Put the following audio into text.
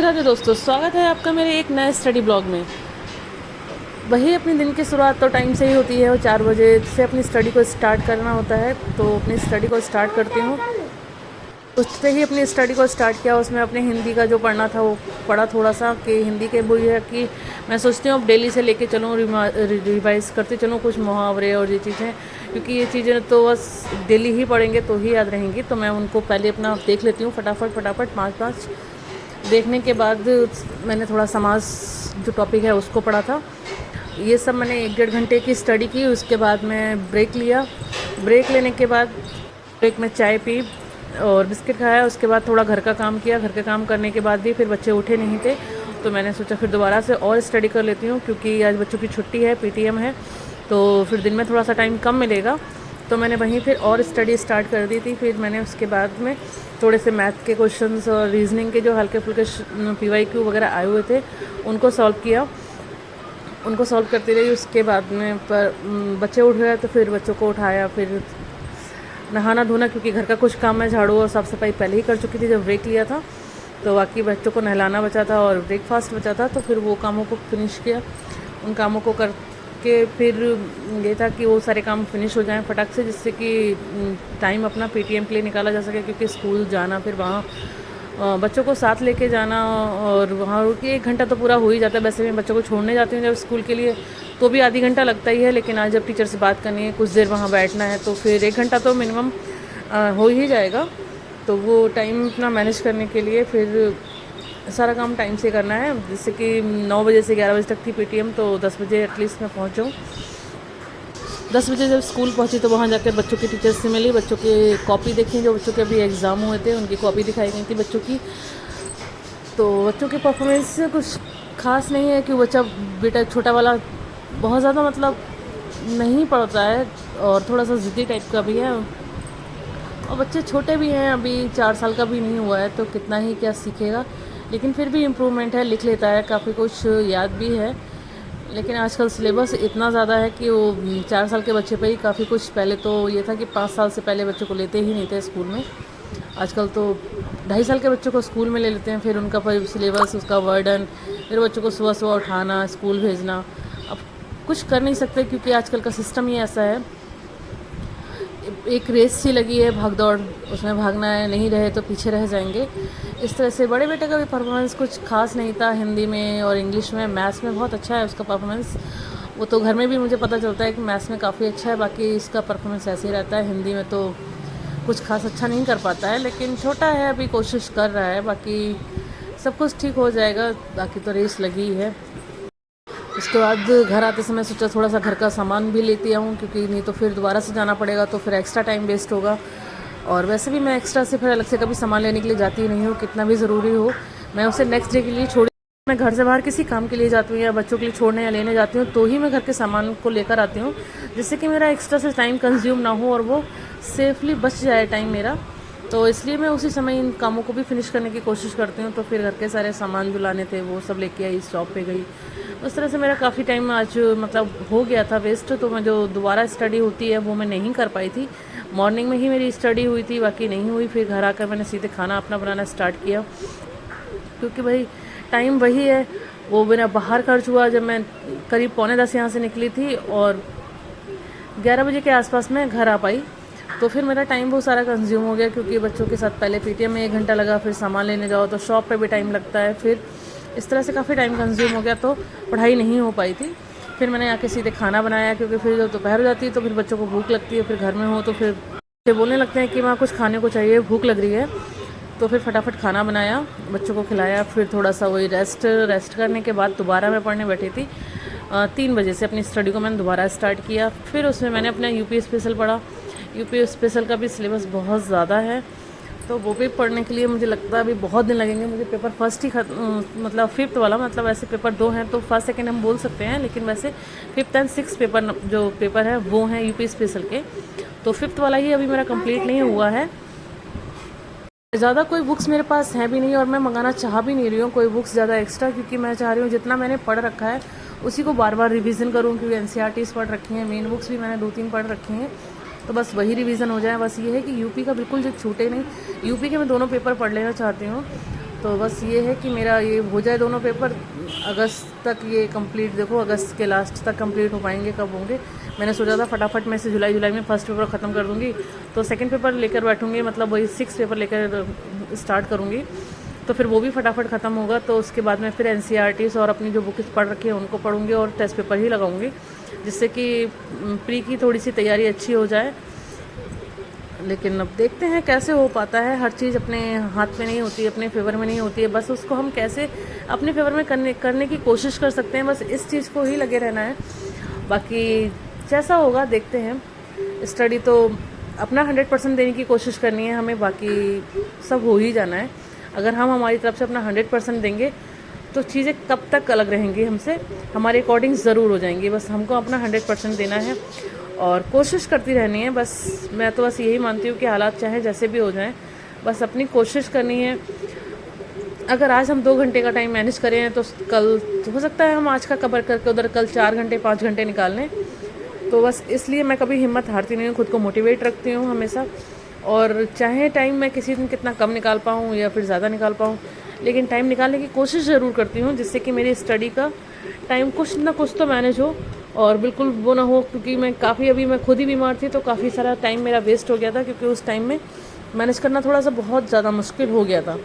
राधे राधे दोस्तों, स्वागत है आपका मेरे एक नए स्टडी ब्लॉग में। वही अपने दिन की शुरुआत तो टाइम से ही होती है और 4 बजे से अपनी स्टडी को स्टार्ट करना होता है। तो अपनी स्टडी को स्टार्ट करती हूँ। उससे ही अपनी स्टडी को स्टार्ट किया। उसमें अपने हिंदी का जो पढ़ना था वो पढ़ा थोड़ा सा, कि हिंदी के वो है कि मैं सोचती हूँ अब डेली से लेके चलूँ, रिवाइज करते चलूँ कुछ मुहावरे और ये चीज़ें, क्योंकि ये चीज़ें तो बस डेली ही पढ़ेंगे तो ही याद रहेंगी। तो मैं उनको पहले अपना देख लेती हूँ फटाफट 5 देखने के बाद मैंने थोड़ा समाज जो टॉपिक है उसको पढ़ा था। ये सब मैंने 1-1.5 घंटे की स्टडी की। उसके बाद मैं ब्रेक लिया। ब्रेक लेने के बाद ब्रेक में चाय पी और बिस्किट खाया। उसके बाद थोड़ा घर का काम किया। घर का काम करने के बाद भी फिर बच्चे उठे नहीं थे, तो मैंने सोचा फिर दोबारा से और स्टडी कर लेती हूँ, क्योंकि आज बच्चों की छुट्टी है, पीटीएम है, तो फिर दिन में थोड़ा सा टाइम कम मिलेगा। तो मैंने वहीं फिर और स्टडी स्टार्ट कर दी थी। फिर मैंने उसके बाद में थोड़े से मैथ के क्वेश्चंस और रीजनिंग के जो हल्के फुल्के पीवाईक्यू वगैरह आए हुए थे उनको सॉल्व किया। उनको सॉल्व करती रही। उसके बाद में पर बच्चे उठ गए तो फिर बच्चों को उठाया, फिर नहाना धोना, क्योंकि घर का कुछ काम मैं झाड़ू और साफ़ सफाई पहले ही कर चुकी थी जब ब्रेक लिया था। तो बाकी बच्चों को नहलाना बचा था और ब्रेकफास्ट बचा था, तो फिर वो कामों को फिनिश किया। उन कामों को करके फिर ये था कि वो सारे काम फिनिश हो जाएं फटाक से, जिससे कि टाइम अपना पीटीएम के लिए निकाला जा सके, क्योंकि स्कूल जाना, फिर वहाँ बच्चों को साथ लेके जाना और वहाँ रुक के 1 घंटा तो पूरा हो ही जाता है। वैसे मैं बच्चों को छोड़ने जाती हूँ जब स्कूल के लिए तो भी आधी घंटा लगता ही है, लेकिन आज जब टीचर से बात करनी है, कुछ देर वहाँ बैठना है, तो फिर 1 घंटा तो मिनिमम हो ही जाएगा। तो वो टाइम अपना मैनेज करने के लिए फिर सारा काम टाइम से करना है। जैसे कि 9 बजे से 11 बजे तक थी पीटीएम, तो 10 बजे एटलीस्ट मैं पहुँच जाऊँ। 10 बजे जब स्कूल पहुंची तो वहाँ जाकर बच्चों की टीचर्स से मिली, बच्चों की कॉपी देखी, जो बच्चों के अभी एग्ज़ाम हुए थे उनकी कॉपी दिखाई गई थी बच्चों की। तो बच्चों के परफॉर्मेंस कुछ खास नहीं है, कि बच्चा बेटा छोटा वाला बहुत ज़्यादा मतलब नहीं पढ़ता है और थोड़ा सा ज़िद्दी टाइप का भी है, और बच्चे छोटे भी हैं, अभी 4 साल का भी नहीं हुआ है, तो कितना ही क्या सीखेगा। लेकिन फिर भी इम्प्रूवमेंट है, लिख लेता है, काफ़ी कुछ याद भी है। लेकिन आजकल सिलेबस इतना ज़्यादा है कि वो 4 साल के बच्चे पे ही काफ़ी कुछ, पहले तो ये था कि 5 साल से पहले बच्चों को लेते ही नहीं थे स्कूल में। आजकल तो 2.5 साल के बच्चों को स्कूल में ले लेते हैं, फिर उनका सिलेबस, उसका वर्डन, फिर बच्चों को सुबह सुबह उठाना, स्कूल भेजना। अब कुछ कर नहीं सकते, क्योंकि आजकल का सिस्टम ही ऐसा है। एक रेस सी लगी है, भाग दौड़, उसमें भागना है, नहीं रहे तो पीछे रह जाएंगे। इस तरह से बड़े बेटे का भी परफॉर्मेंस कुछ खास नहीं था। हिंदी में और इंग्लिश में, मैथ्स में बहुत अच्छा है उसका परफॉर्मेंस। वो तो घर में भी मुझे पता चलता है कि मैथ्स में काफ़ी अच्छा है, बाकी इसका परफॉर्मेंस ऐसे ही रहता है। हिंदी में तो कुछ खास अच्छा नहीं कर पाता है, लेकिन छोटा है, अभी कोशिश कर रहा है, बाकी सब कुछ ठीक हो जाएगा। बाकी तो रेस लगी ही है। उसके बाद घर आते समय सोचा थोड़ा सा घर का सामान भी लेती आऊँ, क्योंकि नहीं तो फिर दोबारा से जाना पड़ेगा, तो फिर एक्स्ट्रा टाइम वेस्ट होगा। और वैसे भी मैं एक्स्ट्रा से फिर अलग से कभी सामान लेने के लिए जाती ही नहीं हूँ, कितना भी ज़रूरी हो। मैं उसे नेक्स्ट डे के लिए छोड़, मैं घर से बाहर किसी काम के लिए जाती हूँ या बच्चों के लिए छोड़ने या लेने जाती हूँ, तो ही मैं घर के सामान को लेकर आती हूँ, जिससे कि मेरा एक्स्ट्रा से टाइम कंज्यूम ना हो और वो सेफली बच जाए टाइम मेरा। तो इसलिए मैं उसी समय इन कामों को भी फिनिश करने की कोशिश करती हूँ। तो फिर घर के सारे सामान जो लाने थे वो सब लेके आई, शॉप पे गई। उस तरह से मेरा काफ़ी टाइम आज मतलब हो गया था वेस्ट। तो मैं जो दोबारा स्टडी होती है वो मैं नहीं कर पाई थी। मॉर्निंग में ही मेरी स्टडी हुई थी, बाकी नहीं हुई। फिर घर आकर मैंने सीधे खाना अपना बनाना स्टार्ट किया, क्योंकि भाई टाइम वही है, वो मेरा बाहर खर्च हुआ जब मैं करीब 9:45 यहाँ से निकली थी और 11 बजे के आसपास मैं घर आ पाई। तो फिर मेरा टाइम बहुत सारा कंज्यूम हो गया, क्योंकि बच्चों के साथ पहले पीटीएम में 1 घंटा लगा, फिर सामान लेने जाओ तो शॉप पे भी टाइम लगता है, फिर इस तरह से काफ़ी टाइम कंज्यूम हो गया, तो पढ़ाई नहीं हो पाई थी। फिर मैंने आके सीधे खाना बनाया, क्योंकि फिर जब दोपहर हो जाती है तो फिर बच्चों को भूख लगती है, फिर घर में हो तो फिर बोलने लगते हैं कि माँ कुछ खाने को चाहिए, भूख लग रही है। तो फिर फटाफट खाना बनाया, बच्चों को खिलाया, फिर थोड़ा सा वही रेस्ट करने के बाद दोबारा मैं पढ़ने बैठी थी। 3 बजे से अपनी स्टडी को मैंने दोबारा स्टार्ट किया। फिर उसमें मैंने अपना यूपी स्पेशल पढ़ा। यूपी स्पेशल का भी सिलेबस बहुत ज़्यादा है, तो वो भी पढ़ने के लिए मुझे लगता है अभी बहुत दिन लगेंगे। मुझे पेपर फर्स्ट ही मतलब 5th वाला, मतलब वैसे पेपर 2 हैं तो फर्स्ट सेकंड हम बोल सकते हैं, लेकिन वैसे 5th एंड 6th पेपर जो पेपर है वो हैं यूपी स्पेशल के। तो 5th वाला ही अभी मेरा कंप्लीट नहीं हुआ है। ज़्यादा कोई बुक्स मेरे पास है भी नहीं और मैं मंगाना चाह भी नहीं रही हूँ कोई बुक्स ज़्यादा एक्स्ट्रा, क्योंकि मैं चाह रही हूँ जितना मैंने पढ़ रखा है उसी को बार बार रिवीजन करूँ, क्योंकि एनसीईआरटीज़ पढ़ रखी हैं, मेन बुक्स भी मैंने 2-3 पढ़ रखी हैं, तो बस वही रिवीजन हो जाए। बस ये है कि यूपी का बिल्कुल जो छूटे नहीं। यूपी के मैं दोनों पेपर पढ़ लेना चाहती हूँ, तो बस ये है कि मेरा ये हो जाए दोनों पेपर अगस्त तक, ये कंप्लीट, देखो अगस्त के लास्ट तक कंप्लीट हो पाएंगे, कब होंगे। मैंने सोचा था फटाफट मैं से जुलाई में फर्स्ट पेपर ख़त्म कर दूँगी, तो सेकंड पेपर लेकर बैठूँगी, मतलब वही 6 पेपर लेकर स्टार्ट करूँगी, तो फिर वो भी फटाफट ख़त्म होगा। तो उसके बाद मैं फिर NCERTs और अपनी जो बुक्स पढ़ रखी है उनको पढ़ूँगी और टेस्ट पेपर ही लगाऊँगी, जिससे कि प्री की थोड़ी सी तैयारी अच्छी हो जाए। लेकिन अब देखते हैं कैसे हो पाता है। हर चीज़ अपने हाथ में नहीं होती, अपने फेवर में नहीं होती है, बस उसको हम कैसे अपने फेवर में करने की कोशिश कर सकते हैं, बस इस चीज़ को ही लगे रहना है। बाकी जैसा होगा देखते हैं। स्टडी तो अपना 100% देने की कोशिश करनी है हमें, बाकी सब हो ही जाना है। अगर हम हमारी तरफ से अपना 100% देंगे तो चीज़ें कब तक अलग रहेंगी हमसे, हमारे अकॉर्डिंग ज़रूर हो जाएंगी। बस हमको अपना 100% देना है और कोशिश करती रहनी है। बस मैं तो बस यही मानती हूँ कि हालात चाहे जैसे भी हो जाएं, बस अपनी कोशिश करनी है। अगर आज हम 2 घंटे का टाइम मैनेज करें तो कल हो सकता है हम आज का कवर करके उधर कल 4 घंटे 5 घंटे निकाल लें। तो बस इसलिए मैं कभी हिम्मत हारती नहीं हूँ, खुद को मोटिवेट रखती हूँ हमेशा। और चाहे टाइम मैं किसी दिन कितना कम निकाल पाऊँ या फिर ज़्यादा निकाल पाऊँ, लेकिन टाइम निकालने की कोशिश ज़रूर करती हूँ, जिससे कि मेरी स्टडी का टाइम कुछ ना कुछ तो मैनेज हो और बिल्कुल वो ना हो। क्योंकि मैं खुद ही बीमार थी, तो काफ़ी सारा टाइम मेरा वेस्ट हो गया था, क्योंकि उस टाइम में मैनेज करना थोड़ा सा बहुत ज़्यादा मुश्किल हो गया था।